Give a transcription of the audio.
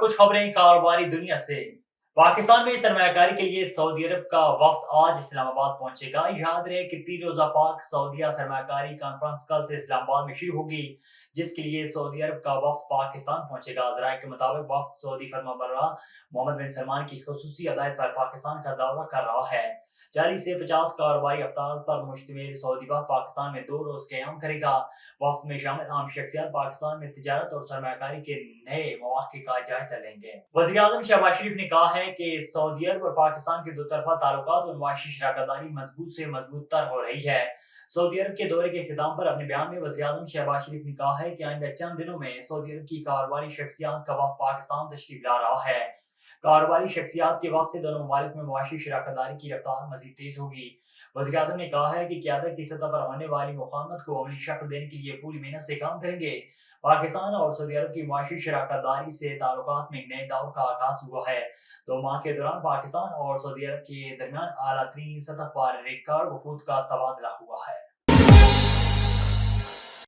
कुछ खबरें कारोबारी दुनिया से। पाकिस्तान में सरमायाकारी के लिए सऊदी अरब का वफ्द आज इस्लामाबाद पहुंचेगा। याद रहे कि 3 रोजा पाक सऊदीया सरमायाकारी कॉन्फ्रेंस कल से इस्लामाबाद में शुरू होगी, जिसके लिए सऊदी अरब का वफ्द पाकिस्तान पहुंचेगा। ज़राए के मुताबिक वफ्द सऊदी फर्माबरदार मोहम्मद बिन सलमान की खुसूसी हदायत पर पाकिस्तान का दौरा कर रहा है। 40 से 50 कारोबारी अफतार पर मुश्तमिल सऊदी वफ्द पाकिस्तान में 2 रोज क़याम करेगा। वफ्द में शामिल आम शख्सियत पाकिस्तान में तिजारत और सरमायाकारी के नए मौके का जायजा लेंगे। वज़ीर आज़म शहबाज शरीफ ने कहा है कि सऊदी अरब और पाकिस्तान के दोतरफा ताल्लुकात और मुआशी शराकतदारी मजबूत से मजबूत तर हो रही है। सऊदी अरब के दौरे के इख्तिताम पर अपने बयान में वज़ीर आज़म शहबाज शरीफ ने कहा है कि आइंदा चंद दिनों में सऊदी अरब की कारोबारी शख्सियत का वफ्द पाकिस्तान तशरीफ ला रहा है। कारोबारी शख्सियत के वक्त से दोनों ममालिक में मुआशी शराकतदारी की रफ्तार मजीद तेज होगी। वज़ीर आज़म ने कहा है कि क़यादत की सतह पर होने वाली मुखालमत को अमली शक्ल देने के लिए पूरी मेहनत से काम करेंगे। पाकिस्तान और सऊदी अरब की मुआशी शराकतदारी से ताल्लुकात में नए दौर का आगाज हुआ है। 2 माह के दौरान पाकिस्तान और सऊदी अरब के दरमियान आला तरीन सतह पर रिकॉर्ड वफूद का तबादला हुआ है।